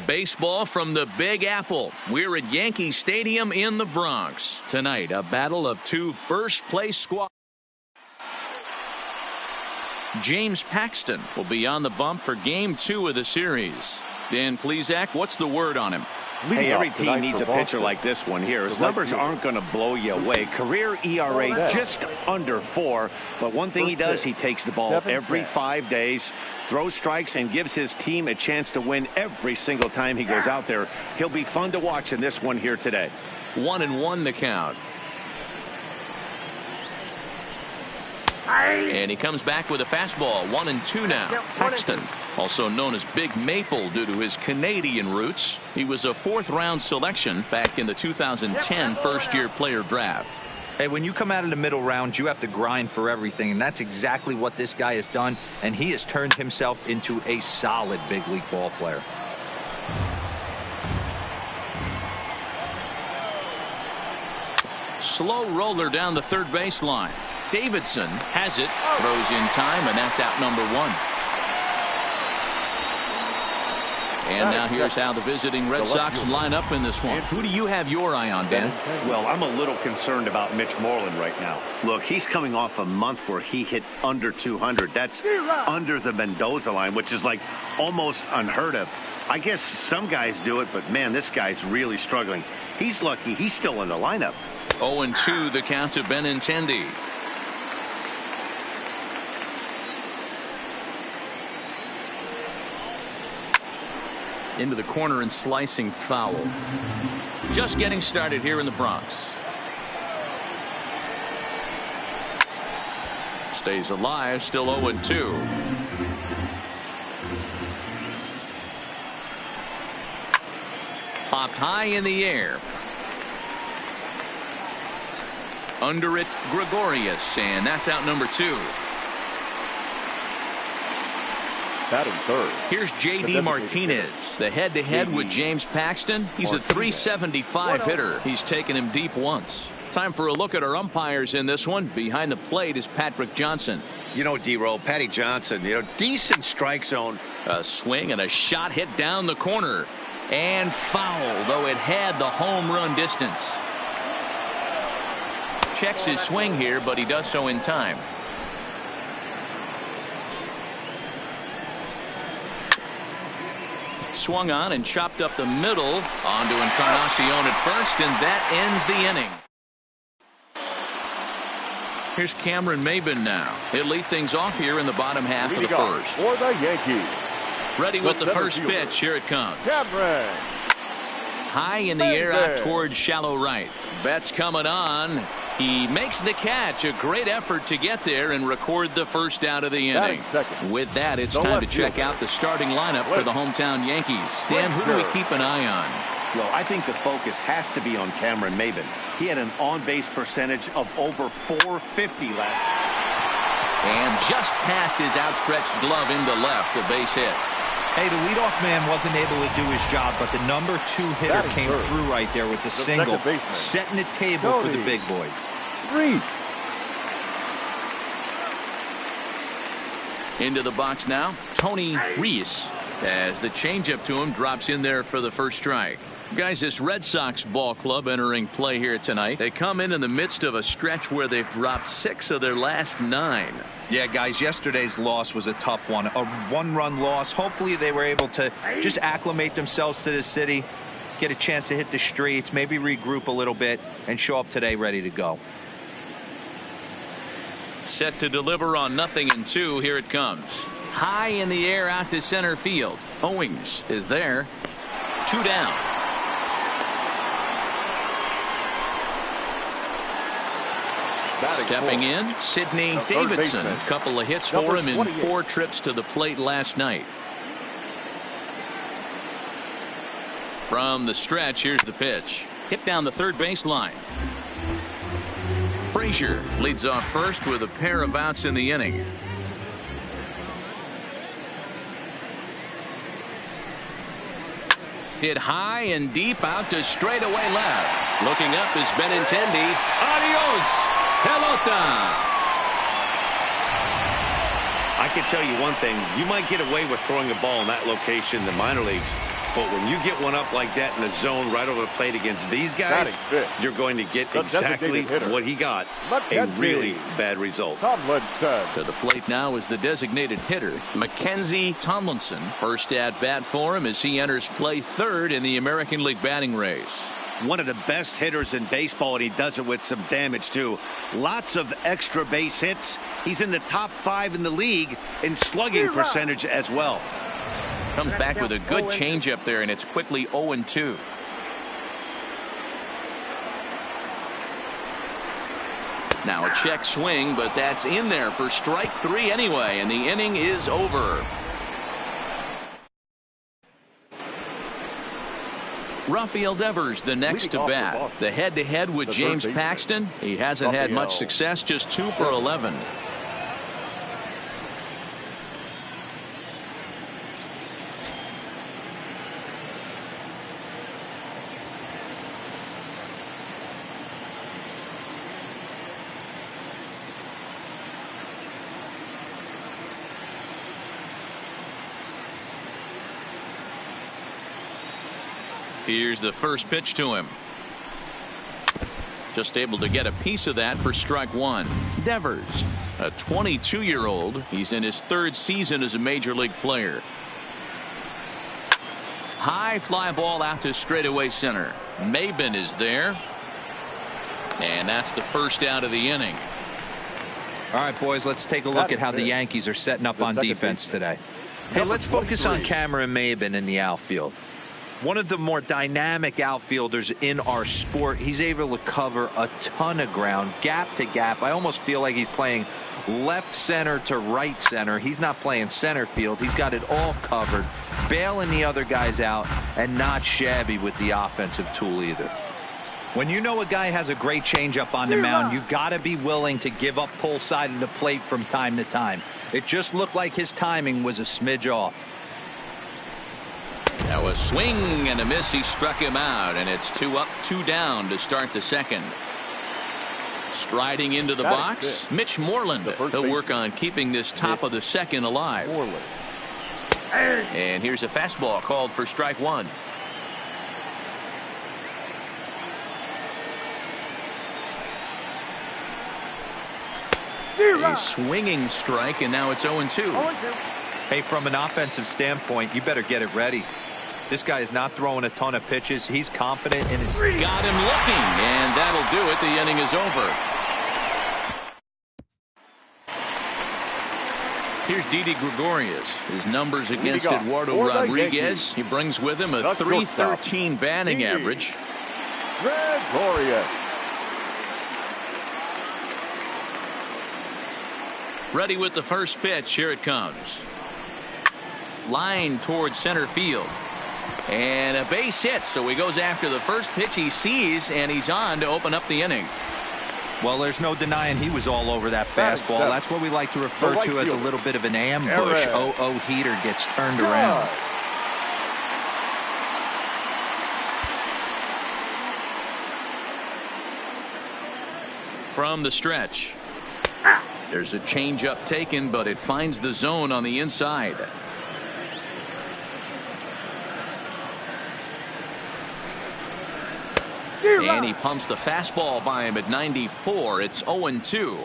Baseball from the Big Apple. We're at Yankee Stadium in the Bronx. Tonight, a battle of two first-place squads. James Paxton will be on the bump for Game 2 of the series. Dan Plesac, what's the word on him? Hey, every team needs a pitcher like this one here. His numbers aren't going to blow you away. Career ERA just under 4. But one thing he does, he takes the ball every 5 days, throws strikes, and gives his team a chance to win every single time he goes out there. He'll be fun to watch in this one here today. 1-1 the count. And he comes back with a fastball. 1-2 now. Paxton, also known as Big Maple due to his Canadian roots. He was a 4th-round selection back in the 2010 first-year player draft. Hey, when you come out of the middle rounds, you have to grind for everything, and that's exactly what this guy has done, and he has turned himself into a solid big league ball player. Slow roller down the third baseline. Davidson has it, throws in time, and that's out number 1. And now here's how the visiting Red Sox line up in this one. Who do you have your eye on, Dan? Well, I'm a little concerned about Mitch Moreland right now. Look, he's coming off a month where he hit under 200. That's under the Mendoza line, which is like almost unheard of. I guess some guys do it, but man, this guy's really struggling. He's lucky he's still in the lineup. 0-2 the count to Benintendi. Into the corner and slicing foul. Just getting started here in the Bronx. Stays alive, still 0-2. Popped high in the air. Under it, Gregorius, and that's out number 2. Batting third. Here's J.D. Martinez, the head-to-head with James Paxton. He's a .375 hitter. He's taken him deep once. Time for a look at our umpires in this one. Behind the plate is Patrick Johnson. You know, D-Roll, Patty Johnson, decent strike zone. A swing and a shot hit down the corner. And foul, though it had the home run distance. Checks his swing here, but he does so in time. Swung on and chopped up the middle. On to Encarnacion at first, and that ends the inning. Here's Cameron Maben now. He'll lead things off here in the bottom half of the first. For the Yankees. Ready with the first pitch. Here it comes. Cameron. High in the air out towards shallow right. Betts coming on. He makes the catch. A great effort to get there and record the first out of the inning. With that, it's time to check out the starting lineup for the hometown Yankees. Dan, who do we keep an eye on? Well, I think the focus has to be on Cameron Maben. He had an on-base percentage of over .450 last. And just past his outstretched glove into left, the base hit. Hey, the leadoff man wasn't able to do his job, but the number 2 hitter came through right there with the single, setting the table for the big boys. 3. Into the box now, Tony Reese, as the changeup to him drops in there for the first strike. Guys, this Red Sox ball club entering play here tonight. They come in the midst of a stretch where they've dropped 6 of their last 9. Yeah, guys, yesterday's loss was a tough one. A 1-run loss. Hopefully they were able to just acclimate themselves to the city, get a chance to hit the streets, maybe regroup a little bit, and show up today ready to go. Set to deliver on 0-2. Here it comes. High in the air out to center field. Owings is there. 2 down. Stepping in, Sidney Davidson. A couple of hits for him in 4 trips to the plate last night. From the stretch, here's the pitch. Hit down the third baseline. Frazier leads off first with a pair of outs in the inning. Hit high and deep out to straightaway left. Looking up is Benintendi. Adios, pelota. I can tell you one thing. You might get away with throwing a ball in that location in the minor leagues. But when you get one up like that in the zone right over the plate against these guys, you're going to get exactly what he got, a really bad result. To the plate now is the designated hitter, Mackenzie Tomlinson. First at bat for him as he enters play third in the American League batting race. One of the best hitters in baseball, and he does it with some damage, too. Lots of extra base hits. He's in the top 5 in the league in slugging percentage as well. Comes back with a good changeup there, and it's quickly 0-2. Now a check swing, but that's in there for strike 3 anyway, and the inning is over. Rafael Devers the next to bat. The head-to-head with James Paxton. He hasn't had much success, just 2 for 11. Here's the first pitch to him. Just able to get a piece of that for strike 1. Devers, a 22-year-old. He's in his 3rd season as a major league player. High fly ball out to straightaway center. Maben is there. And that's the first out of the inning. All right, boys, let's take a look at how the Yankees are setting up on defense today. Hey, let's focus on Cameron Maben in the outfield. One of the more dynamic outfielders in our sport. He's able to cover a ton of ground, gap to gap. I almost feel like he's playing left center to right center. He's not playing center field. He's got it all covered, bailing the other guys out, and not shabby with the offensive tool either. When you know a guy has a great changeup on the mound, you got to be willing to give up pull side of the plate from time to time. It just looked like his timing was a smidge off. Now a swing and a miss. He struck him out, and it's 2 up, 2 down to start the second. Striding into the box, Mitch Moreland. He'll work on keeping this top of the second alive. And here's a fastball called for strike 1. A swinging strike, and now it's 0-2. Hey, from an offensive standpoint, you better get it ready. This guy is not throwing a ton of pitches. He's confident in his... Got him looking, and that'll do it. The inning is over. Here's Didi Gregorius. His numbers against Eduardo Rodriguez. He brings with him a .313 batting average. Gregorius. Ready with the first pitch. Here it comes. Line towards center field. And a base hit, so he goes after the first pitch he sees, and he's on to open up the inning. Well, there's no denying he was all over that fastball. That's what we like to refer to as a little bit of an ambush. Heater gets turned around. From the stretch. There's a changeup taken, but it finds the zone on the inside. And he pumps the fastball by him at 94. It's 0-2.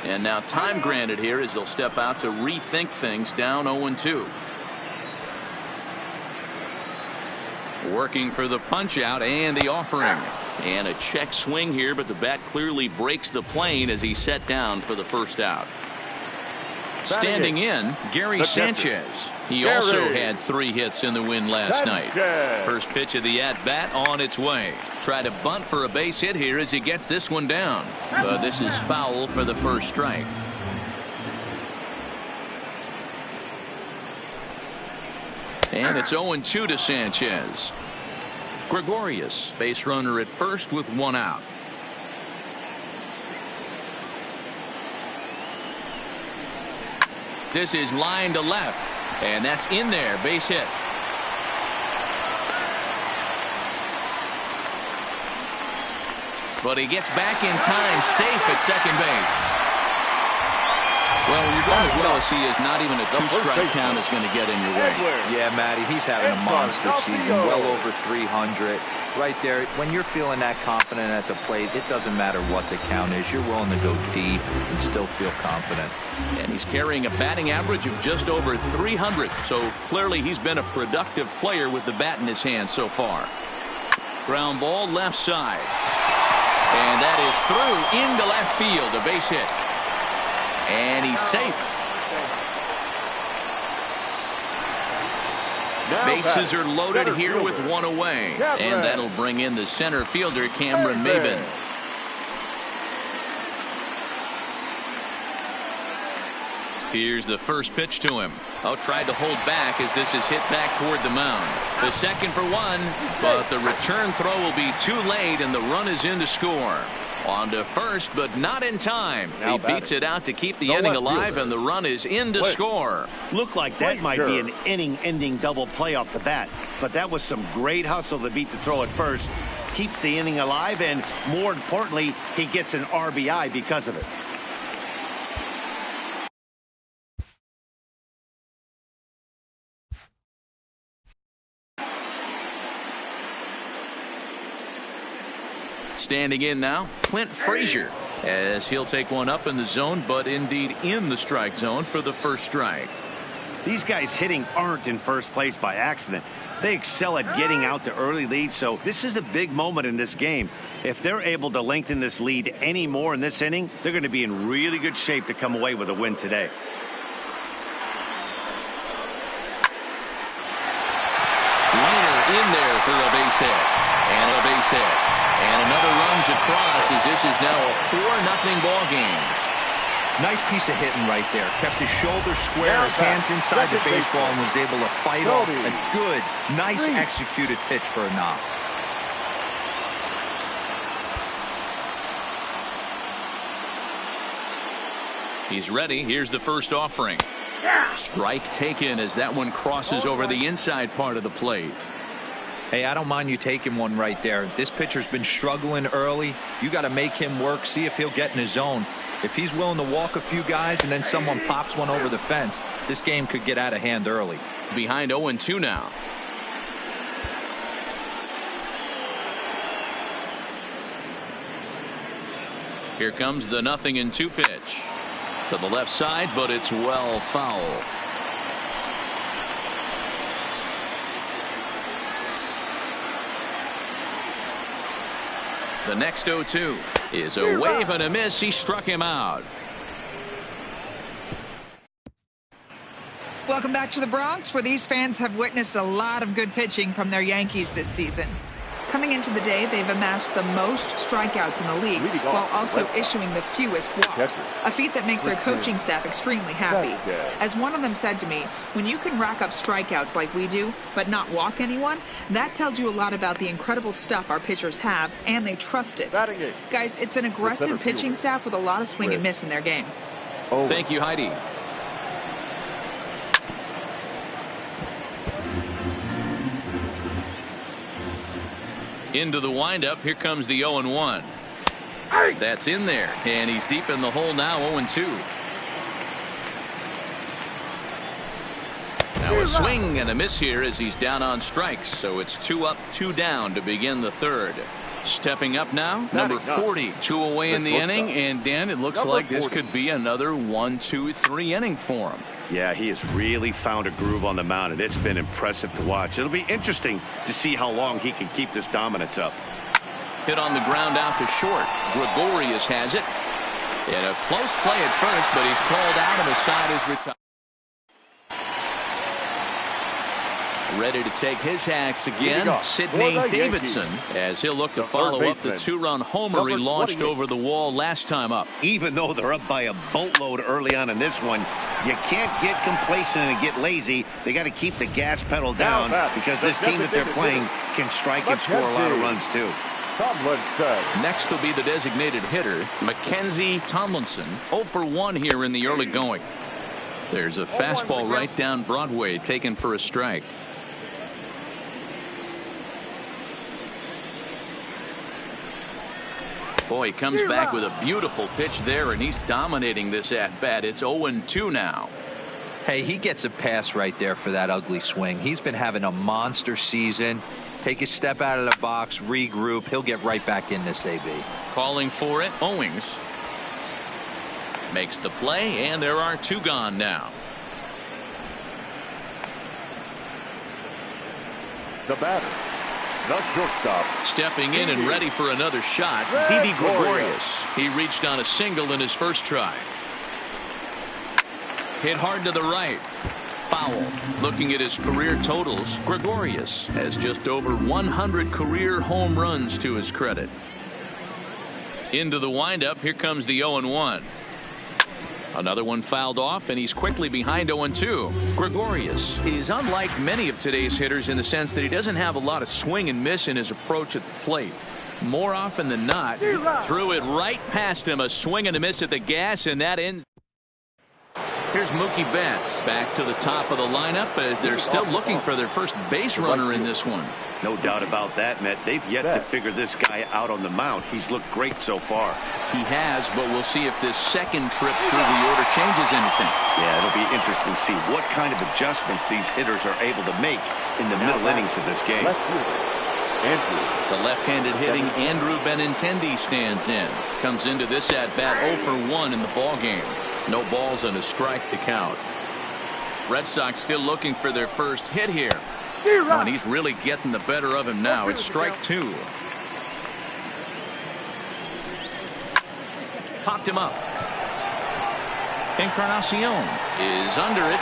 And now time granted here as they'll step out to rethink things, down 0-2. Working for the punch out and the offering. And a check swing here, but the bat clearly breaks the plane as he's set down for the first out. Standing in, Gary Sanchez. He also had 3 hits in the win last night. First pitch of the at-bat on its way. Try to bunt for a base hit here as he gets this one down. But this is foul for the first strike. And it's 0-2 to Sanchez. Gregorius, base runner at first with 1 out. This is line to left, and that's in there, base hit. But he gets back in time, safe at second base. Well, when you're going as well as he is, not even a two-strike count is going to get in your way. Yeah, Matty, he's having a monster season, well over 300. Right there, when you're feeling that confident at the plate, it doesn't matter what the count is. You're willing to go deep and still feel confident. And he's carrying a batting average of just over 300. So clearly he's been a productive player with the bat in his hand so far. Ground ball left side. And that is through into left field, a base hit. And he's safe. Bases are loaded here with one away. And that'll bring in the center fielder, Cameron Maben. Here's the first pitch to him. Oh, tried to hold back as this is hit back toward the mound. The second for one, but the return throw will be too late, and the run is in to score. On to first, but not in time. He beats it out to keep the inning alive, and the run is in to score. Looked like that might be an inning-ending double play off the bat, but that was some great hustle to beat the throw at first. Keeps the inning alive, and more importantly, he gets an RBI because of it. Standing in now, Clint Frazier, as he'll take one up in the zone, but indeed in the strike zone for the first strike. These guys hitting aren't in first place by accident. They excel at getting out to early leads, so this is a big moment in this game. If they're able to lengthen this lead any more in this inning, they're going to be in really good shape to come away with a win today. Liner in there for a base hit. And a base hit. And another runs across as this is now a 4-0 ball game. Nice piece of hitting right there. Kept his shoulders square, his hands inside the baseball, and was able to fight off a good, nice executed pitch for a knock. He's ready. Here's the first offering. Strike taken as that one crosses over the inside part of the plate. Hey, I don't mind you taking one right there. This pitcher's been struggling early. You got to make him work, see if he'll get in his zone. If he's willing to walk a few guys and then someone pops one over the fence, this game could get out of hand early. Behind 0-2 now. Here comes the 0-2 pitch. To the left side, but it's well foul. The next 0-2 is a wave and a miss. He struck him out. Welcome back to the Bronx, where these fans have witnessed a lot of good pitching from their Yankees this season. Coming into the day, they've amassed the most strikeouts in the league, while also issuing the fewest walks, a feat that makes their coaching staff extremely happy. As one of them said to me, when you can rack up strikeouts like we do, but not walk anyone, that tells you a lot about the incredible stuff our pitchers have, and they trust it. Guys, it's an aggressive pitching staff with a lot of swing and miss in their game. Thank you, Heidi. Into the windup. Here comes the 0-1. That's in there, and he's deep in the hole now. 0-2. Now a swing and a miss here as he's down on strikes, so it's 2 up, 2 down to begin the third. Stepping up now, number 40, 2 away in the inning, and Dan, it looks like this could be another 1-2-3 inning for him. Yeah, he has really found a groove on the mound, and it's been impressive to watch. It'll be interesting to see how long he can keep this dominance up. Hit on the ground out to short. Gregorius has it. And a close play at first, but he's called out and the side is retired. Ready to take his hacks again, Sidney Davidson, as he'll look to follow up the 2-run homer he launched over the wall last time up. Even though they're up by a boatload early on in this one, you can't get complacent and get lazy. They got to keep the gas pedal down because this team that they're playing can strike and score a lot of runs too. Next will be the designated hitter, Mackenzie Tomlinson, 0 for 1 here in the early going. There's a fastball right down Broadway taken for a strike. Boy, he comes back with a beautiful pitch there, and he's dominating this at-bat. It's 0-2 now. Hey, he gets a pass right there for that ugly swing. He's been having a monster season. Take a step out of the box, regroup. He'll get right back in this AB. Calling for it, Owings. Makes the play, and there are 2 gone now. The batter, the shortstop. Stepping in and ready for another shot, Didi Gregorius. He reached on a single in his first try. Hit hard to the right. Foul. Looking at his career totals, Gregorius has just over 100 career home runs to his credit. Into the windup, here comes the 0-1. Another one fouled off, and he's quickly behind 0-2. Gregorius is unlike many of today's hitters in the sense that he doesn't have a lot of swing and miss in his approach at the plate. More often than not, threw it right past him, a swing and a miss at the gas, and that ends. Here's Mookie Betts back to the top of the lineup as they're still looking for their first base runner in this one. No doubt about that, Matt. They've yet to figure this guy out on the mound. He's looked great so far. He has, but we'll see if this second trip through the order changes anything. Yeah, it'll be interesting to see what kind of adjustments these hitters are able to make in the middle innings of this game. The left-handed hitting Andrew Benintendi stands in. Comes into this at-bat 0 for 1 in the ballgame. No balls and a strike to count. Red Sox still looking for their first hit here. Oh, and he's really getting the better of him now. It's strike 2. Popped him up. Encarnacion is under it.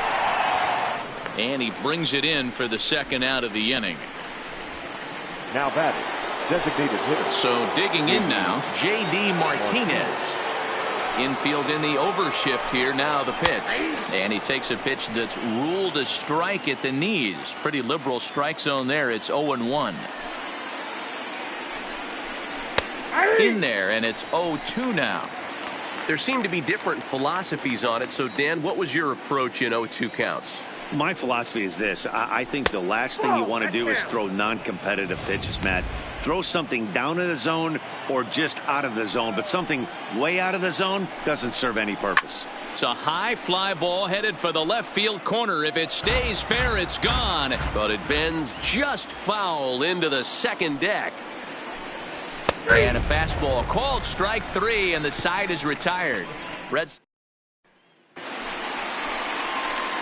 And he brings it in for the second out of the inning. Now batting, designated hitter. So digging in now, J.D. Martinez. Infield in the overshift here. Now the pitch, and he takes a pitch that's ruled a strike at the knees. Pretty liberal strike zone there. It's 0-1 in there, and it's 0-2 now. There seem to be different philosophies on it. So Dan, what was your approach in 0-2 counts? My philosophy is this. I think the last thing you want to do is throw non-competitive pitches, Matt. Throw something down in the zone or just out of the zone, but something way out of the zone doesn't serve any purpose. It's a high fly ball headed for the left field corner. If it stays fair, it's gone, but it bends just foul into the second deck. And a fastball called strike 3, and the side is retired. Reds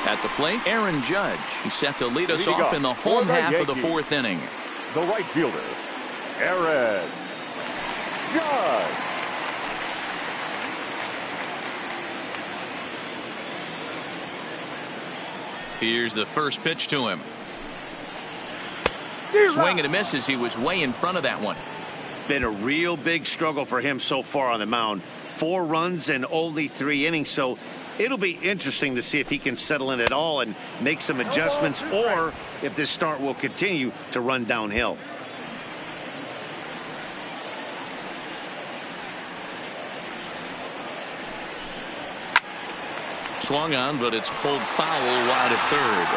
at the plate, Aaron Judge. He's set to lead us off in the home half of the 4th inning. The right fielder, Aaron Judge. Here's the first pitch to him. Swing and a miss as he was way in front of that one. Been a real big struggle for him so far on the mound. 4 runs in only 3 innings, so it'll be interesting to see if he can settle in at all and make some adjustments, or if this start will continue to run downhill. Swung on, but it's pulled foul wide of third.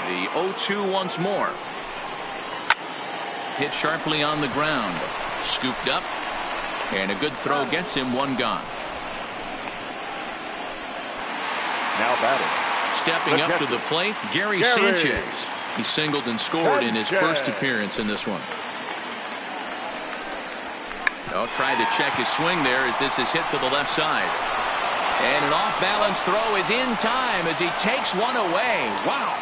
The 0-2 once more. Hit sharply on the ground. Scooped up. And a good throw gets him 1 gone. Now batting. Stepping up to the plate, Gary Sanchez. He singled and scored in his first appearance in this one. Oh, tried to check his swing there as this is hit to the left side. And an off-balance throw is in time as he takes one away. Wow.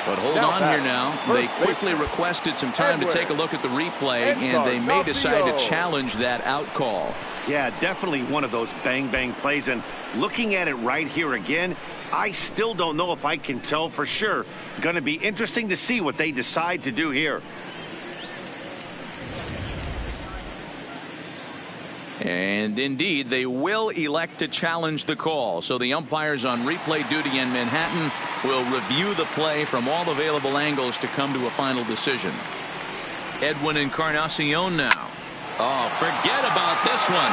But hold on here now. They quickly requested some time to take a look at the replay, and they may decide to challenge that out call. Yeah, definitely one of those bang-bang plays. And looking at it right here again, I still don't know if I can tell for sure. Going to be interesting to see what they decide to do here. And indeed, they will elect to challenge the call. So the umpires on replay duty in Manhattan will review the play from all available angles to come to a final decision. Edwin Encarnacion now. Oh, forget about this one.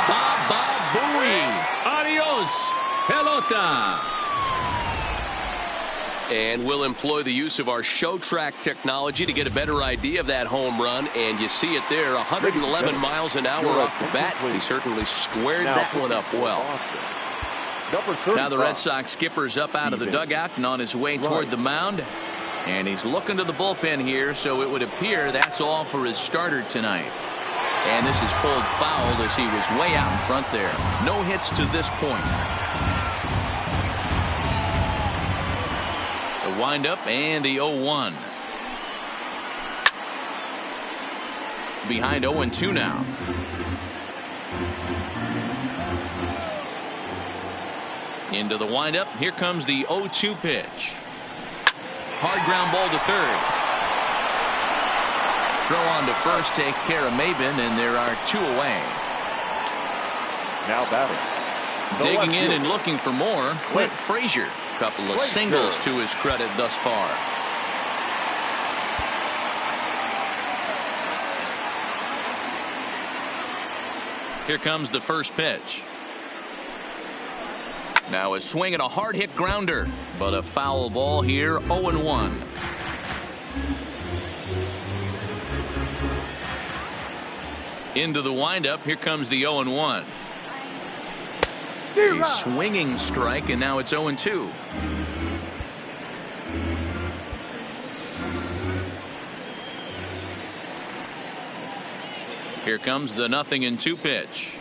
Baba Booey. Adios. 2-2. Pelota. And we'll employ the use of our show track technology to get a better idea of that home run. And you see it there, 111 miles an hour off the bat. He certainly squared that one up well. Now the Red Sox skipper's up out of the dugout and on his way toward the mound. And he's looking to the bullpen here, so it would appear that's all for his starter tonight. And this is pulled foul as he was way out in front there. No hits to this point. The windup and the 0-1. Behind 0-2 now. Into the windup. Here comes the 0-2 pitch. Hard ground ball to third. Throw on to first takes care of Maben, and there are 2 away. Now batting. Digging in and looking for more, Clint Frazier. Couple of singles to his credit thus far. Here comes the first pitch. Now a swing and a hard hit grounder, but a foul ball here, 0-1. Into the windup. Here comes the 0-1. A swinging strike, and now it's 0-2. Here comes the 0-2 pitch.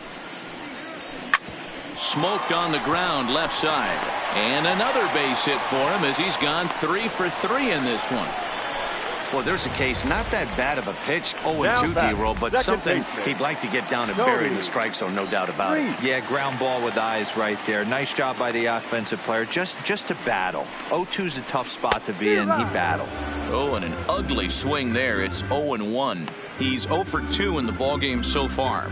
Smoked on the ground left side. And another base hit for him as he's gone 3 for 3 in this one. Well, there's a case, not that bad of a pitch, 0-2, D-roll, but something he'd like to get down and bury in the strike zone, no doubt about it. Yeah, ground ball with eyes right there. Nice job by the offensive player, just to battle. 0-2's a tough spot to be in. He battled. Oh, and an ugly swing there. It's 0-1. He's 0 for 2 in the ballgame so far.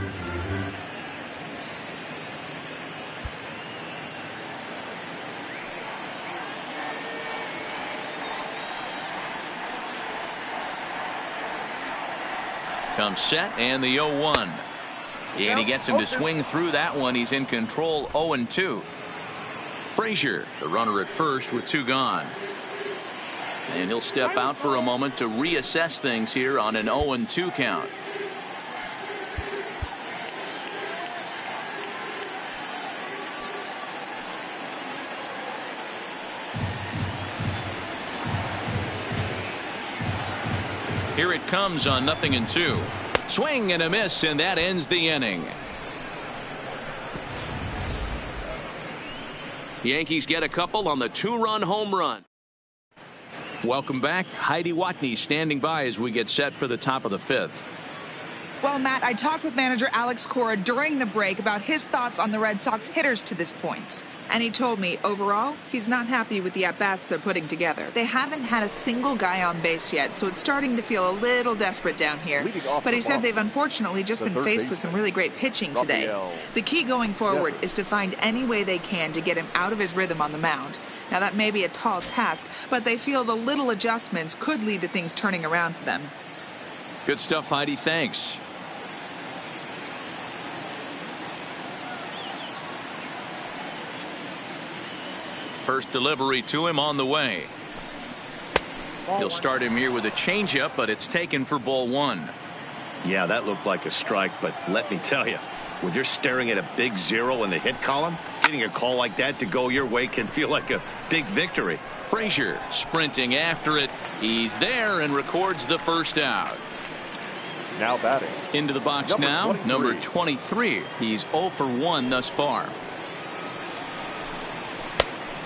Comes set and the 0-1. And he gets him to swing through that one. He's in control, 0-2. Frazier, the runner at first with 2 gone. And he'll step out for a moment to reassess things here on an 0-2 count. Here it comes on 0-2. Swing and a miss, and that ends the inning. Yankees get a couple on the 2-run home run. Welcome back. Heidi Watney standing by as we get set for the top of the 5th. Well, Matt, I talked with manager Alex Cora during the break about his thoughts on the Red Sox hitters to this point. And he told me, overall, he's not happy with the at-bats they're putting together. They haven't had a single guy on base yet, so it's starting to feel a little desperate down here. But he said they've unfortunately just been faced with some really great pitching today. The key going forward is to find any way they can to get him out of his rhythm on the mound. Now, that may be a tall task, but they feel the little adjustments could lead to things turning around for them. Good stuff, Heidi. Thanks. First delivery to him on the way. He'll start him here with a changeup, but it's taken for ball 1. Yeah, that looked like a strike, but let me tell you, when you're staring at a big 0 in the hit column, getting a call like that to go your way can feel like a big victory. Frazier sprinting after it. He's there and records the first out. Now batting. Into the box now, number 23. He's 0 for 1 thus far.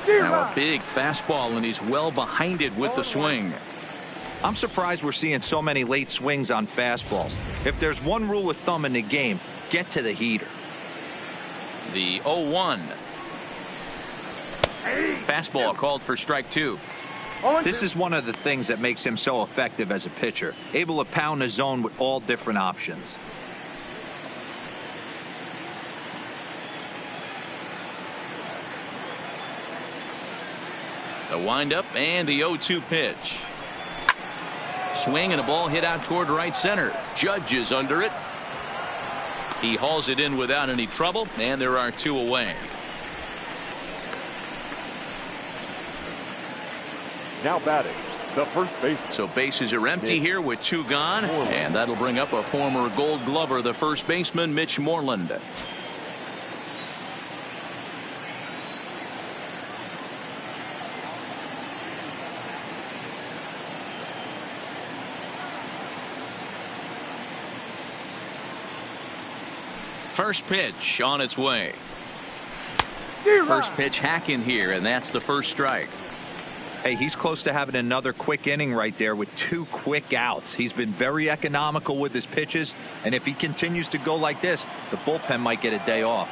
Now a big fastball, and he's well behind it with the swing. I'm surprised we're seeing so many late swings on fastballs. If there's one rule of thumb in the game, get to the heater. The 0-1. Fastball called for strike 2. This is one of the things that makes him so effective as a pitcher, able to pound the zone with all different options. The windup and the 0-2 pitch. Swing and a ball hit out toward right center. Judge is under it. He hauls it in without any trouble, and there are 2 away. Now batting, the first baseman. So bases are empty here with 2 gone, and that'll bring up a former Gold Glover, the first baseman, Mitch Moreland. First pitch on its way. First pitch hack in here, and that's the first strike. Hey, he's close to having another quick inning right there with 2 quick outs. He's been very economical with his pitches, and if he continues to go like this, the bullpen might get a day off.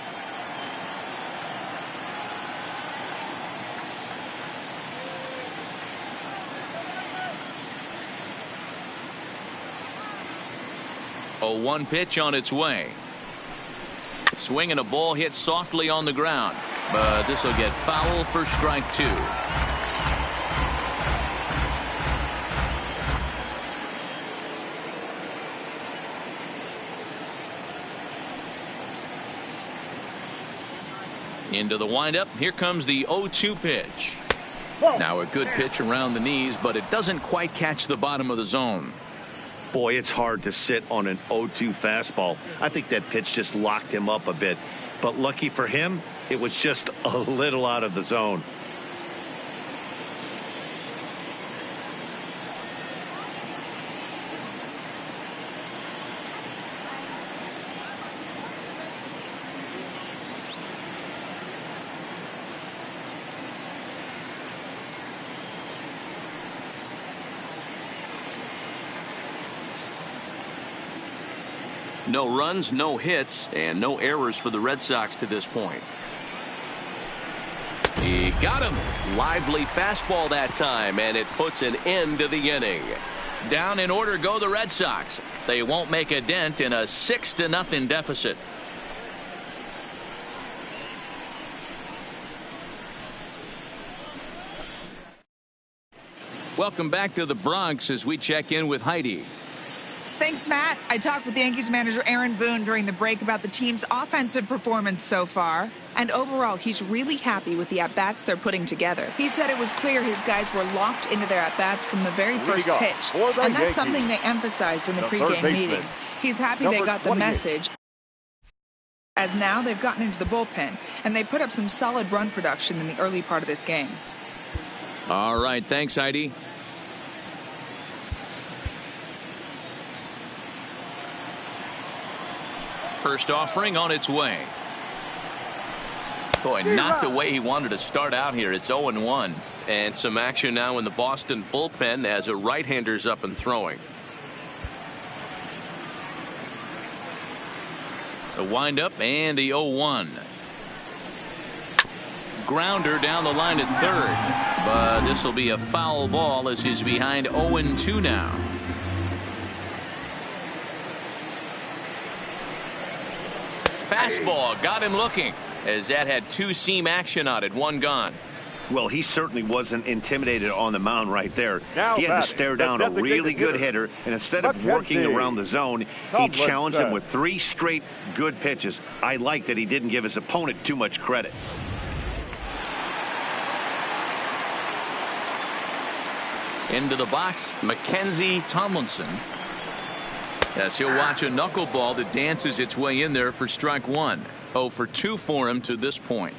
A 1 pitch on its way. Swing and a ball hit softly on the ground, but this will get foul for strike 2. Into the windup. Here comes the 0-2 pitch. Now a good pitch around the knees, but it doesn't quite catch the bottom of the zone. Boy, it's hard to sit on an 0-2 fastball. I think that pitch just locked him up a bit. But lucky for him, it was just a little out of the zone. No runs, no hits, and no errors for the Red Sox to this point. He got him. Lively fastball that time, and it puts an end to the inning. Down in order go the Red Sox. They won't make a dent in a 6-0 deficit. Welcome back to the Bronx as we check in with Heidi. Thanks, Matt. I talked with Yankees manager Aaron Boone during the break about the team's offensive performance so far. And overall, he's really happy with the at-bats they're putting together. He said it was clear his guys were locked into their at-bats from the very first pitch. And that's something they emphasized in the pregame meetings. He's happy they got the message, as now they've gotten into the bullpen, and they put up some solid run production in the early part of this game. All right, thanks, Heidi. First offering on its way. Boy, not the way he wanted to start out here. It's 0-1. And some action now in the Boston bullpen as a right-hander's up and throwing. The windup and the 0-1. Grounder down the line at third. But this will be a foul ball as he's behind 0-2 now. Fastball got him looking as that had 2 seam action on it, 1 gone. Well, he certainly wasn't intimidated on the mound right there. Now he had to stare down a really good hitter, and instead of working around the zone, he challenged him with 3 straight good pitches. I like that he didn't give his opponent too much credit. Into the box, Mackenzie Tomlinson. As he'll watch a knuckleball that dances its way in there for strike 1. 0 for 2 for him to this point.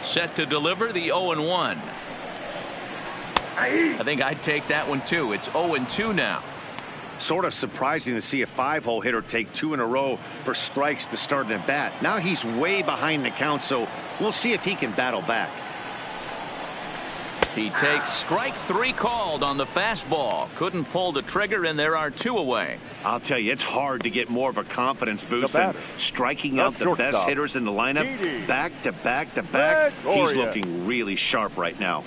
Set to deliver the 0-1. I think I'd take that one too. It's 0-2 now. Sort of surprising to see a 5-hole hitter take 2 in a row for strikes to start an at bat. Now he's way behind the count, so we'll see if he can battle back. He takes strike 3 called on the fastball. Couldn't pull the trigger, and there are 2 away. I'll tell you, it's hard to get more of a confidence boost than striking out the best hitters in the lineup. Back to back to back. He's looking really sharp right now.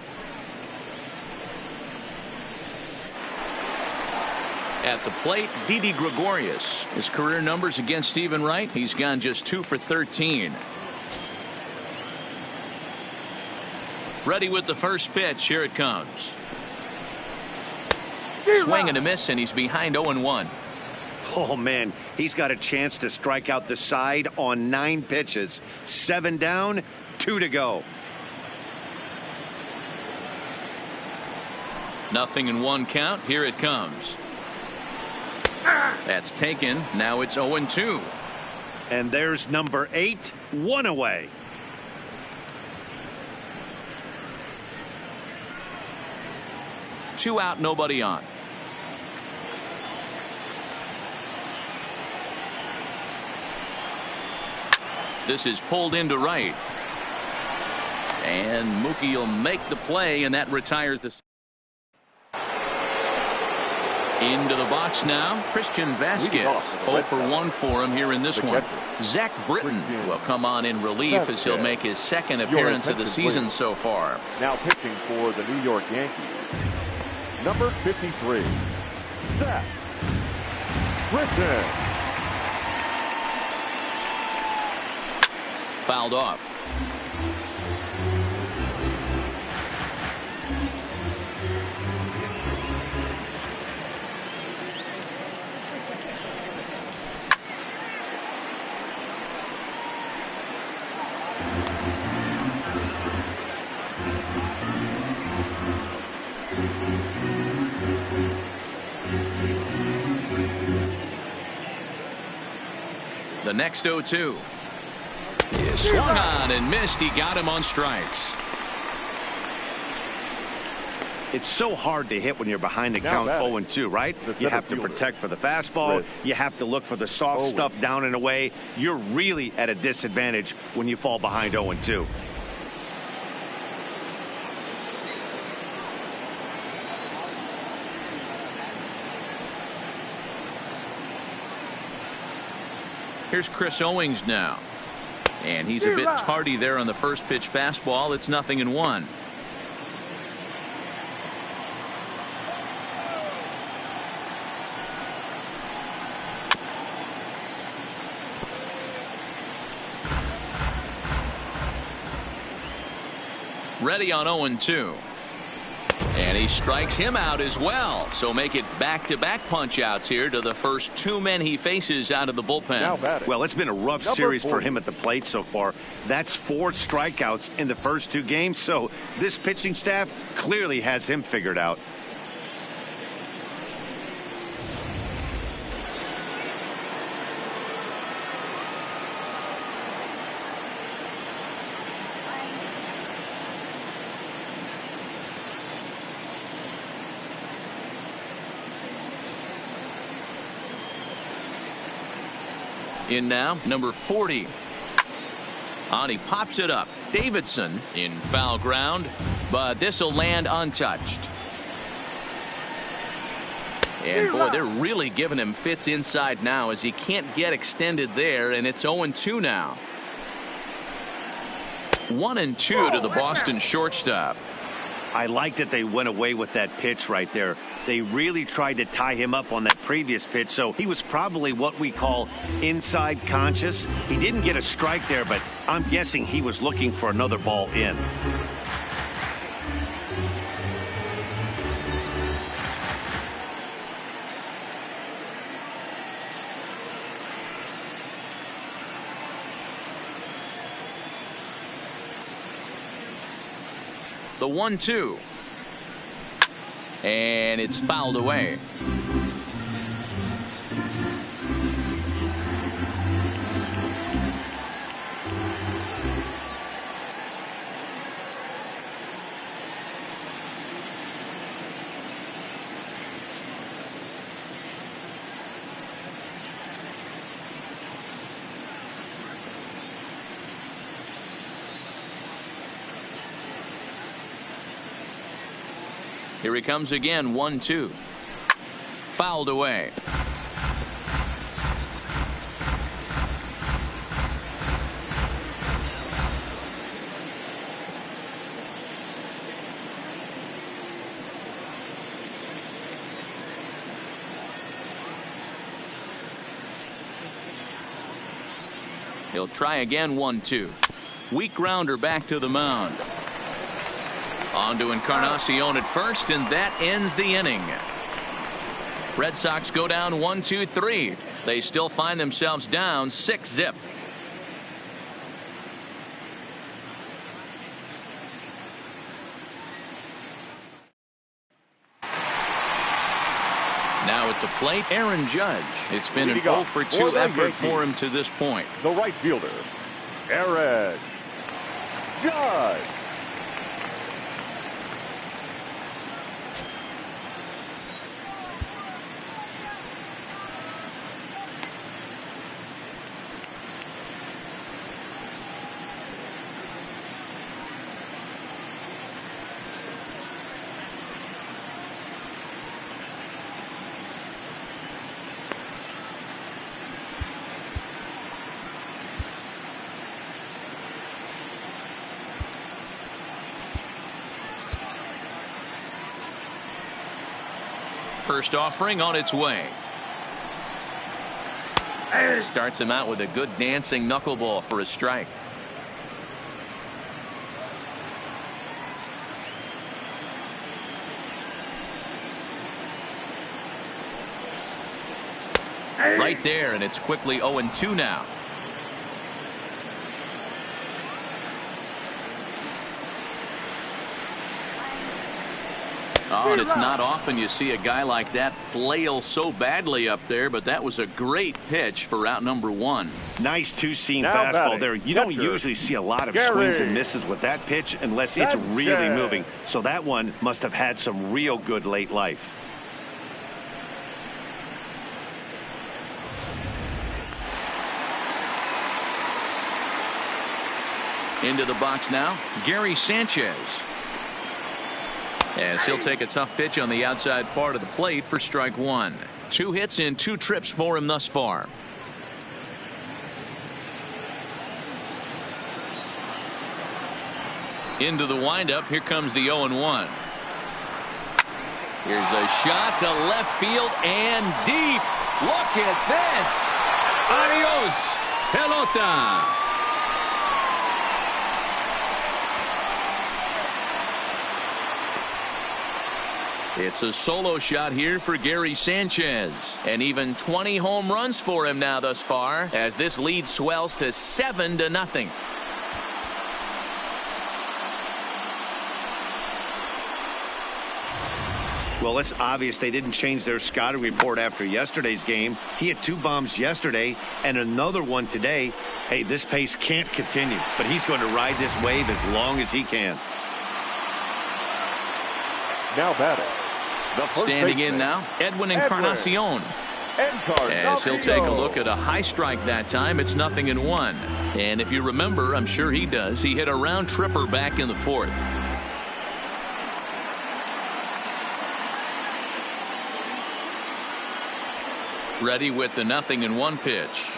At the plate, Didi Gregorius. His career numbers against Stephen Wright, he's gone just 2 for 13. Ready with the first pitch. Here it comes. Swing and a miss, and he's behind 0-1. Oh, man, He's got a chance to strike out the side on 9 pitches. 7 down, 2 to go. 0-1 count. Here it comes. That's taken. Now it's 0-2. And there's number 8, 1 away. Two out, nobody on. This is pulled into right. And Mookie will make the play, and that retires the. Into the box now, Christian Vasquez. 0 for 1 for him here in this one. Zach Britton will come on in relief as he'll make his 2nd appearance of the season so far. Now pitching for the New York Yankees, number 53, Zach Britton. Fouled off. The next 0-2. He swung on and missed. He got him on strikes. It's so hard to hit when you're behind the count 0-2, right? You have to protect for the fastball. You have to look for the soft stuff down and away. You're really at a disadvantage when you fall behind 0-2. Here's Chris Owings now. And he's a bit tardy there on the first pitch fastball. It's 0-1. Ready on 0-2. And he strikes him out as well. So make it back-to-back punch-outs here to the first 2 men he faces out of the bullpen. Well, it's been a rough series for him at the plate so far. That's 4 strikeouts in the first 2 games. So this pitching staff clearly has him figured out. In now, number 40. On, he pops it up. Davidson in foul ground, but this will land untouched. And boy, they're really giving him fits inside now as he can't get extended there, and it's 0-2 now. 1-2 to the Boston shortstop. I like that they went away with that pitch right there. They really tried to tie him up on that previous pitch, so he was probably what we call inside conscious. He didn't get a strike there, but I'm guessing he was looking for another ball in. The 1-2. And it's fouled away. Here he comes again, 1-2. Fouled away. He'll try again, 1-2. Weak grounder back to the mound. On to Encarnacion at first, and that ends the inning. Red Sox go down 1-2-3. They still find themselves down 6-zip. Now at the plate, Aaron Judge. It's been an 0-for-2 effort for him to this point. The right fielder, Aaron Judge. First offering on its way. Starts him out with a good dancing knuckleball for a strike. Right there, and it's quickly 0-2 now. Oh, and it's not often you see a guy like that flail so badly up there, but that was a great pitch for out number 1. Nice two-seam fastball there. You don't usually see a lot of swings and misses with that pitch unless it's really moving. So that one must have had some real good late life. Into the box now, Gary Sanchez. As he'll take a tough pitch on the outside part of the plate for strike 1. 2 hits in 2 trips for him thus far. Into the windup. Here comes the 0-1. Here's a shot to left field and deep. Look at this. Adios, pelota. It's a solo shot here for Gary Sanchez, and even 20 home runs for him now thus far, as this lead swells to 7-0. Well, it's obvious they didn't change their scouting report after yesterday's game. He had 2 bombs yesterday and another one today. Hey, this pace can't continue, but he's going to ride this wave as long as he can. Now batting. Standing in now, Edwin Encarnacion. As he'll take a look at a high strike that time, it's 0-1. And if you remember, I'm sure he does, he hit a round tripper back in the 4th. Ready with the 0-1 pitch.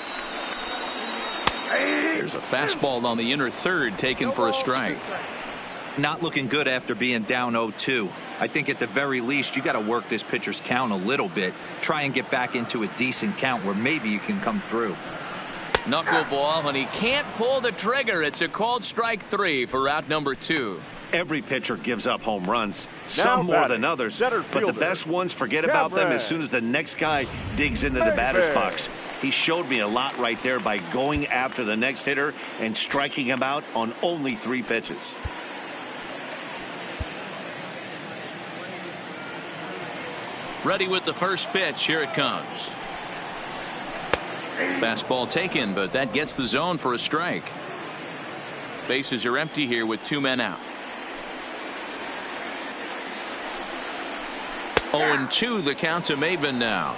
There's a fastball on the inner third taken for a strike. Not looking good after being down 0-2. I think at the very least you got to work this pitcher's count a little bit. Try and get back into a decent count where maybe you can come through. Knuckleball, and he can't pull the trigger. It's a called strike 3 for out number 2. Every pitcher gives up home runs, some more than others, but the best ones forget about them as soon as the next guy digs into the batter's box. He showed me a lot right there by going after the next hitter and striking him out on only 3 pitches. Ready with the first pitch. Here it comes. Fastball taken, but that gets the zone for a strike. Bases are empty here with 2 men out. 0-2 the count to Maben now.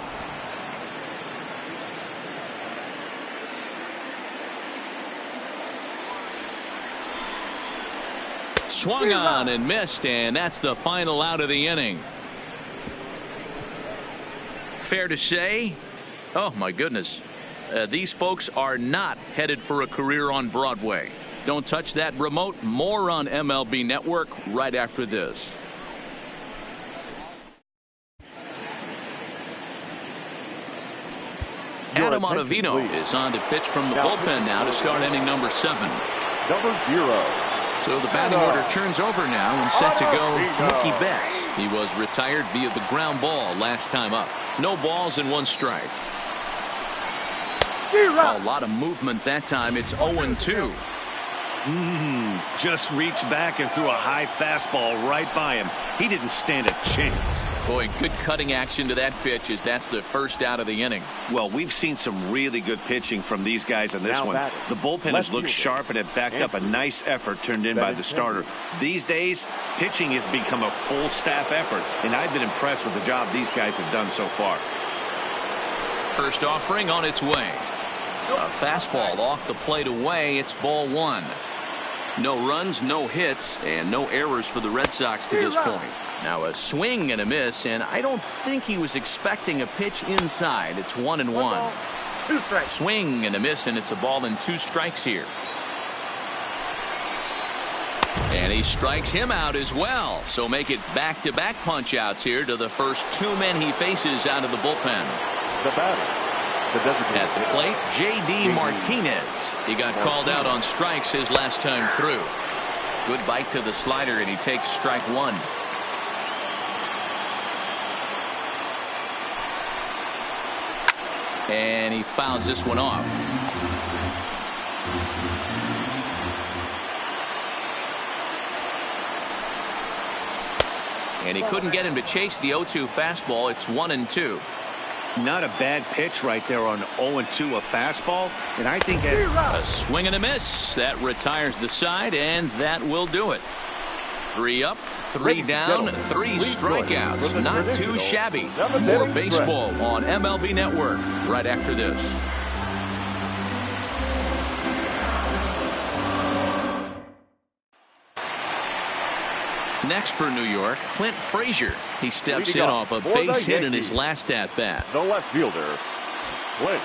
Swung on and missed, and that's the final out of the inning. Fair to say, oh my goodness, these folks are not headed for a career on Broadway. Don't touch that remote. More on MLB Network right after this. Adam Ottavino is on to pitch from the bullpen now to start inning number 7. Number 0. So the batting order turns over now and set to go Mookie Betts. He was retired via the ground ball last time up. No balls and 1 strike. A lot of movement that time. It's 0-2. Just reached back and threw a high fastball right by him. He didn't stand a chance. Boy, good cutting action to that pitch as that's the first out of the inning. Well, we've seen some really good pitching from these guys in this one. The bullpen has looked sharp and it backed up a nice effort turned in by the starter. These days, pitching has become a full staff effort, and I've been impressed with the job these guys have done so far. First offering on its way. A fastball off the plate away. It's ball one. No runs, no hits, and no errors for the Red Sox to this point. Now a swing and a miss, and I don't think he was expecting a pitch inside. It's 1-1. Swing and a miss, and it's a ball and 2 strikes here. And he strikes him out as well. So make it back-to-back punch-outs here to the first 2 men he faces out of the bullpen. The batter. At the plate, J.D. Martinez. He got called out on strikes his last time through. Good bite to the slider, and he takes strike 1. And he fouls this one off. And he couldn't get him to chase the 0-2 fastball. It's 1-2. Not a bad pitch right there on 0-2, a fastball. And I think a swing and a miss. That retires the side, and that will do it. 3 up, 3 down, 3 strikeouts. Not too shabby. More baseball on MLB Network right after this. Next for New York, Clint Frazier. He steps in off a base hit in his last at-bat. The left fielder, Clint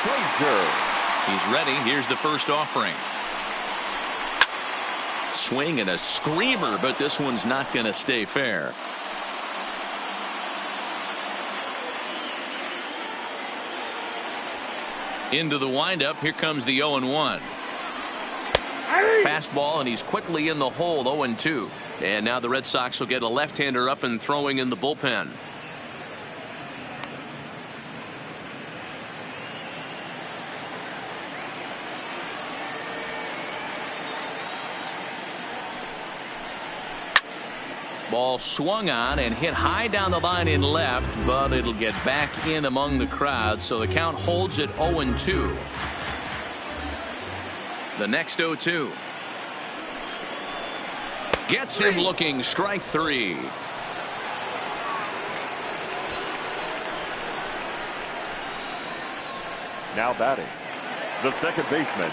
Frazier. He's ready. Here's the first offering. Swing and a screamer, but this one's not going to stay fair. Into the windup. Here comes the 0-1. Fastball, and he's quickly in the hole. 0-2. And now the Red Sox will get a left-hander up and throwing in the bullpen. Ball swung on and hit high down the line in left, but it'll get back in among the crowd, so the count holds at 0-2. The next 0-2. Gets him looking. Strike 3. Now batting, the second baseman.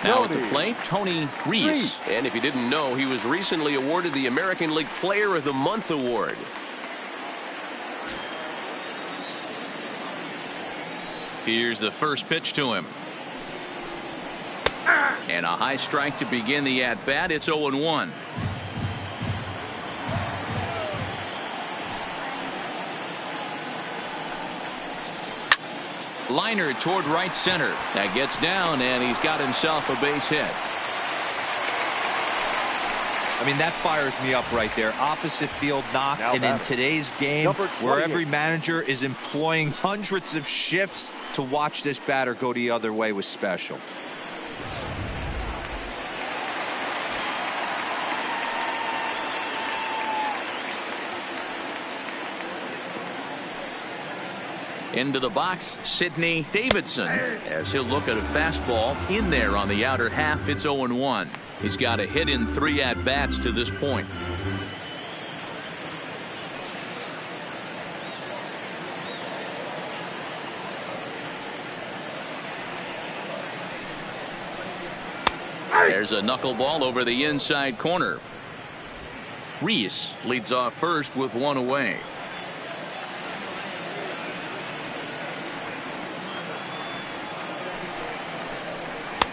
Now at the plate, Tony Reese. And if you didn't know, he was recently awarded the American League Player of the Month award. Here's the first pitch to him. And a high strike to begin the at-bat. It's 0-1. Liner toward right center. That gets down, and he's got himself a base hit. I mean, that fires me up right there. Opposite field knock. Now and in today's game, where every manager is employing hundreds of shifts, to watch this batter go the other way was special. Into the box, Sidney Davidson, as he'll look at a fastball in there on the outer half. It's 0-1. He's got a hit in 3 at-bats to this point. There's a knuckleball over the inside corner. Reese leads off first with 1 away.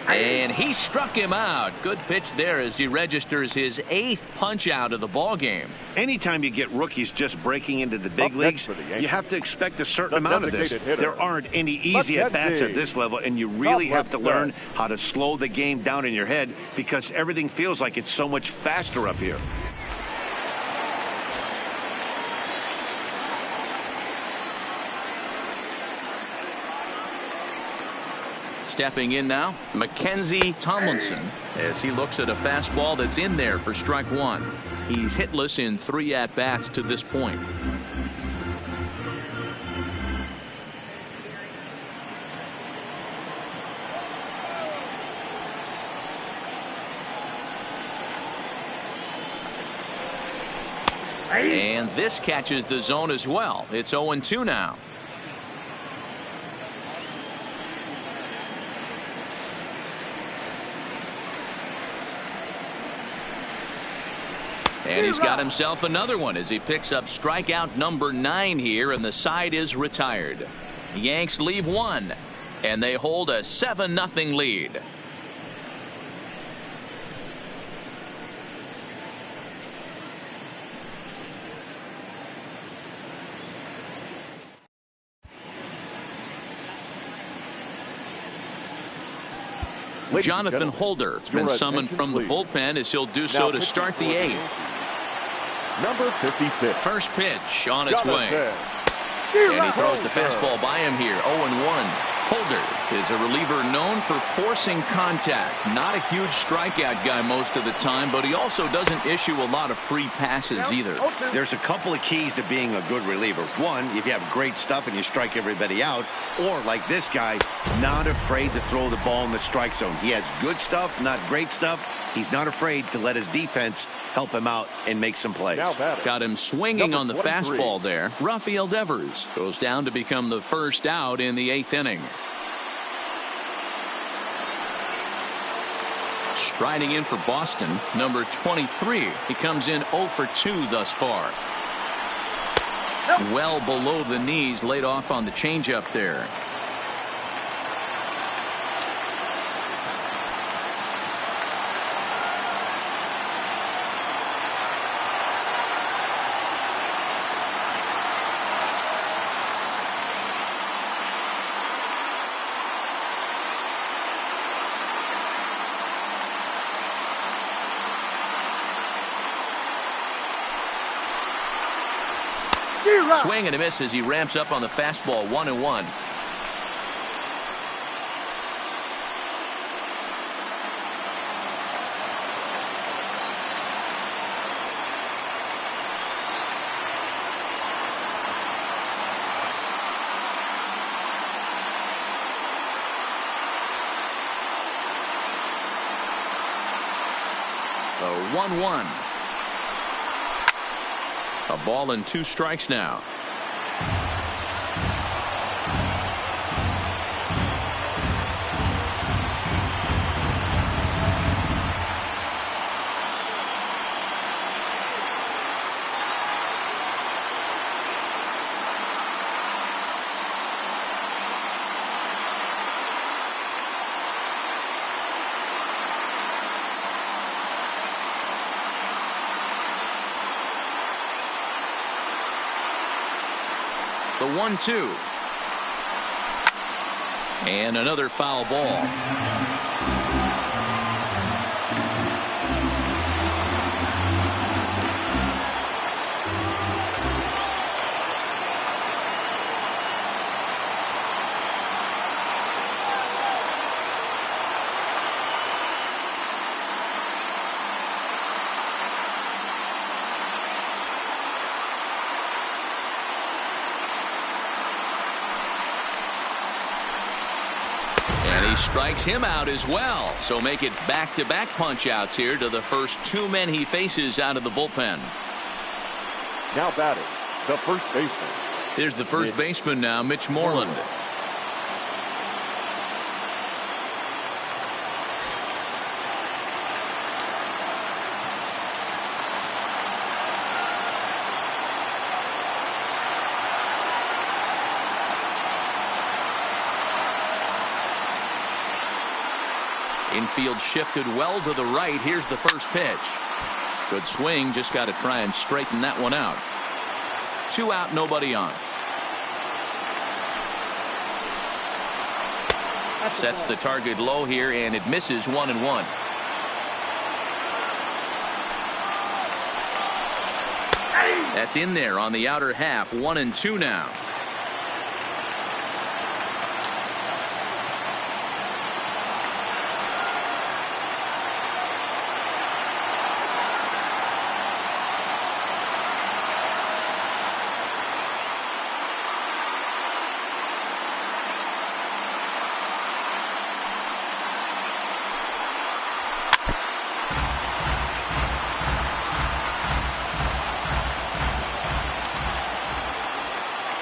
And he struck him out. Good pitch there as he registers his 8th punch out of the ball game. Anytime you get rookies just breaking into the big leagues, you have to expect a certain amount of this. There aren't any easy at-bats at this level, and you really have to learn how to slow the game down in your head because everything feels like it's so much faster up here. stepping in now, Mackenzie Tomlinson, as he looks at a fastball that's in there for strike one. He's hitless in 3 at-bats to this point. And this catches the zone as well. It's 0-2 now. And he's got himself another one as he picks up strikeout number 9 here, and the side is retired. The Yanks leave 1, and they hold a 7-0 lead. Jonathan Holder has been summoned from the bullpen as he'll do so to start the 8th. Number 56. First pitch on its way. And he throws the fastball by him here. 0-1. Holder is a reliever known for forcing contact. Not a huge strikeout guy most of the time, but he also doesn't issue a lot of free passes either. There's a couple of keys to being a good reliever. One, if you have great stuff and you strike everybody out, or like this guy, not afraid to throw the ball in the strike zone. He has good stuff, not great stuff. He's not afraid to let his defense help him out and make some plays. Got him swinging on the fastball there. Rafael Devers goes down to become the first out in the 8th inning. Striding in for Boston, number 23. He comes in 0 for 2 thus far. Well below the knees, laid off on the changeup there. Swing and a miss as he ramps up on the fastball. 1-1. The 1-1. A ball and 2 strikes now. The 1-2. And another foul ball. And he strikes him out as well. So make it back-to-back punch-outs here to the first 2 men he faces out of the bullpen. Now batting, the first baseman. Here's the first baseman now, Mitch Moreland. Infield shifted well to the right. Here's the first pitch. Good swing. Just got to try and straighten that one out. 2 out, nobody on. Sets the target low here, and it misses. 1-1. That's in there on the outer half. 1-2 now.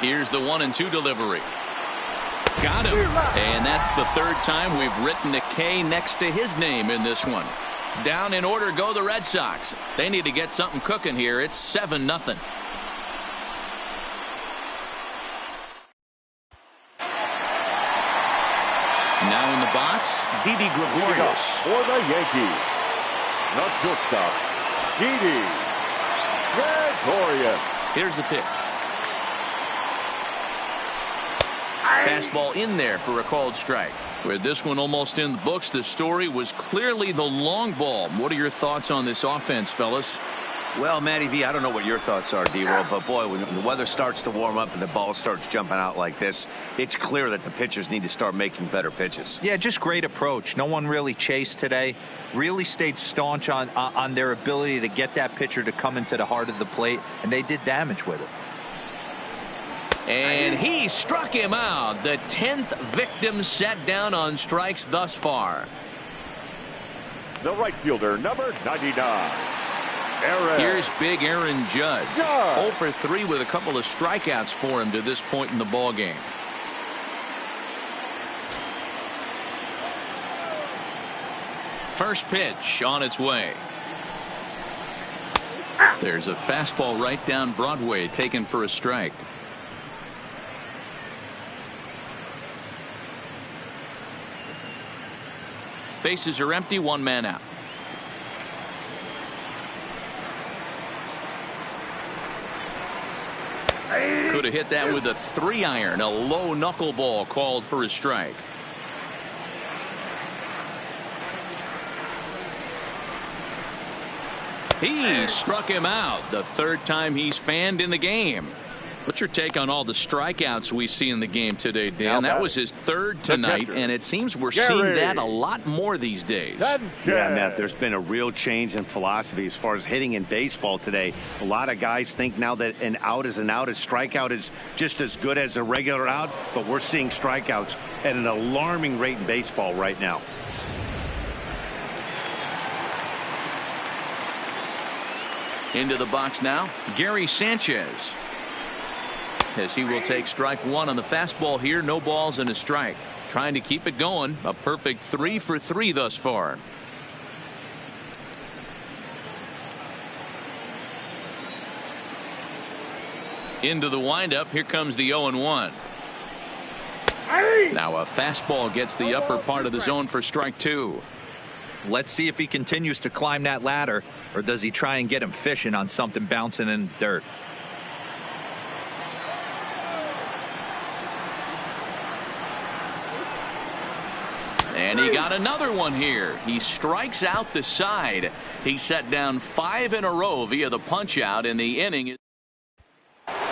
Here's the 1-2 delivery. Got him. And that's the third time we've written a K next to his name in this one. Down in order go the Red Sox. They need to get something cooking here. It's 7-0. Now in the box, Didi Gregorius. For the Yankees, the shortstop, Didi Gregorius. Here's the pitch. Fastball in there for a called strike. With this one almost in the books, the story was clearly the long ball. What are your thoughts on this offense, fellas? Well, MLBThe, I don't know what your thoughts are, D-Roll, but boy, when the weather starts to warm up and the ball starts jumping out like this, it's clear that the pitchers need to start making better pitches. Yeah, just great approach. No one really chased today. Really stayed staunch on their ability to get that pitcher to come into the heart of the plate, and they did damage with it. And he struck him out. The 10th victim set down on strikes thus far. The right fielder, number 99. Aaron. Here's big Aaron Judge. 0 for 3 with a couple of strikeouts for him to this point in the ball game. First pitch on its way. There's a fastball right down Broadway taken for a strike. Bases are empty, 1 man out. Could have hit that with a 3-iron. A low knuckleball called for a strike. He struck him out. The 3rd time he's fanned in the game. What's your take on all the strikeouts we see in the game today, Dan? That was his 3rd tonight, and it seems we're seeing that a lot more these days. Yeah, Matt, there's been a real change in philosophy as far as hitting in baseball today. A lot of guys think now that an out is an out. A strikeout is just as good as a regular out, but we're seeing strikeouts at an alarming rate in baseball right now. Into the box now, Gary Sanchez. As he will take strike 1 on the fastball here. No balls and a strike. Trying to keep it going. A perfect 3 for 3 thus far. Into the windup. Here comes the 0-1. Now a fastball gets the upper part of the zone for strike 2. Let's see if he continues to climb that ladder, or does he try and get him fishing on something bouncing in the dirt. And he got another one here. He strikes out the side. He set down 5 in a row via the punch out in the inning.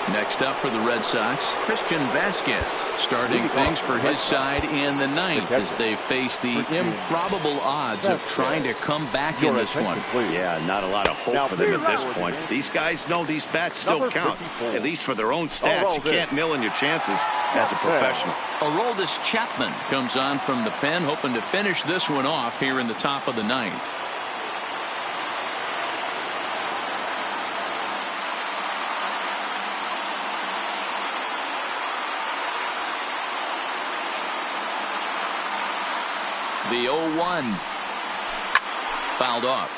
Next up for the Red Sox, Christian Vasquez starting things for his side in the 9th as they face the improbable odds of trying to come back in this one. Yeah, not a lot of hope for them at this point. These guys know these bats still count, at least for their own stats. You can't mill in your chances as a professional. Aroldis Chapman comes on from the pen, hoping to finish this one off here in the top of the 9th. The 0-1 fouled off.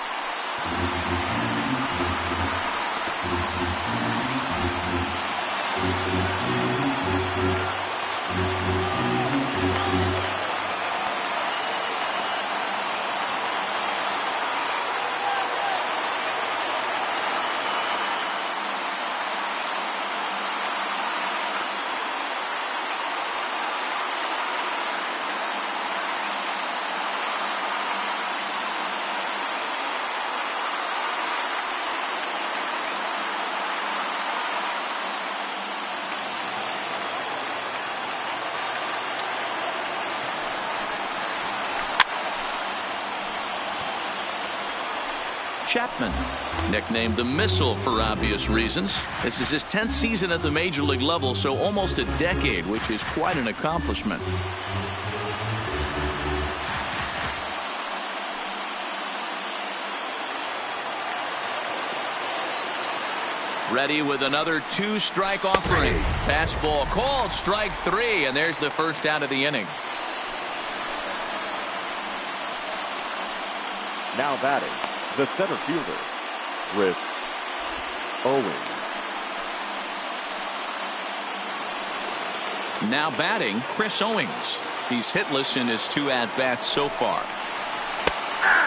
Chapman, nicknamed the Missile for obvious reasons. This is his 10th season at the major league level, so almost a decade, which is quite an accomplishment. Ready with another 2-strike offering. Fastball called, strike 3, and there's the first out of the inning. Now batting, the center fielder, Chris Owings. Now batting, Chris Owings. He's hitless in his 2 at-bats so far.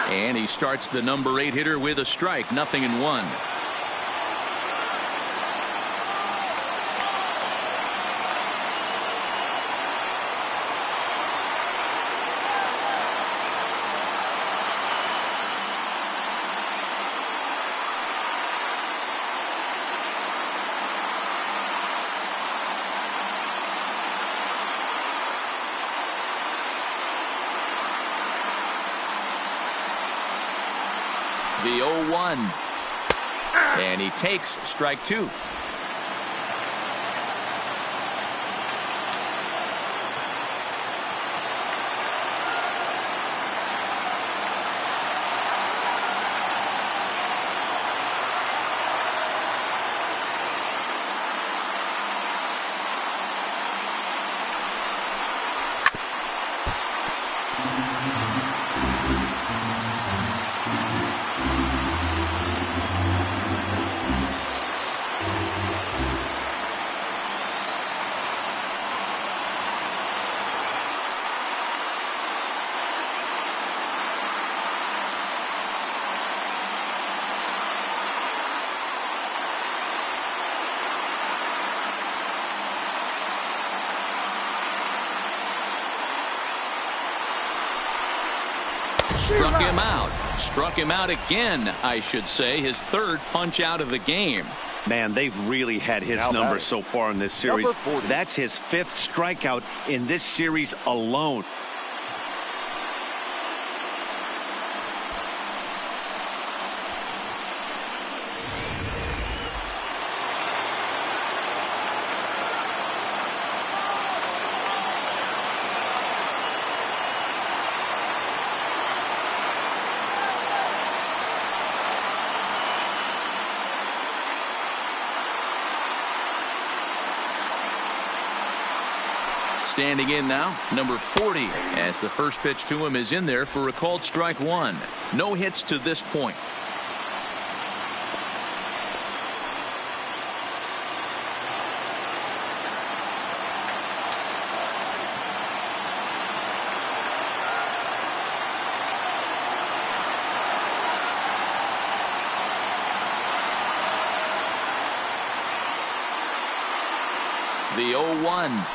And he starts the number 8 hitter with a strike, 0-1. The 0-1. And he takes strike 2. Struck him out. Struck him out again, I should say. His 3rd punch out of the game. Man, they've really had his number so far in this series. That's his 5th strikeout in this series alone. Standing in now, number 40, as the first pitch to him is in there for a called strike 1. No hits to this point. The 0-1.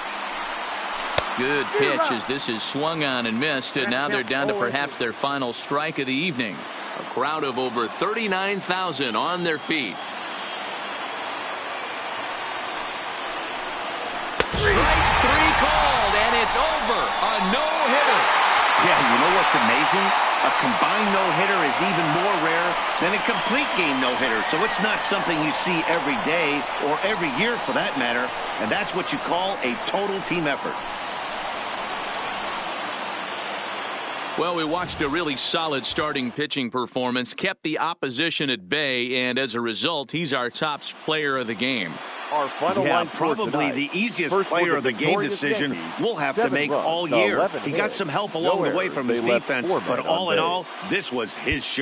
Good pitch as this is swung on and missed, and now they're down to perhaps their final strike of the evening. A crowd of over 39,000 on their feet. Strike 3 called, and it's over. A no-hitter. Yeah, you know what's amazing? A combined no-hitter is even more rare than a complete game no-hitter. So it's not something you see every day or every year for that matter. And that's what you call a total team effort. Well, we watched a really solid starting pitching performance, kept the opposition at bay, and as a result, he's our top player of the game. Our final line probably the easiest player of the game decision we'll have to make all year. He got some help along the way from his defense, but all in all, this was his show.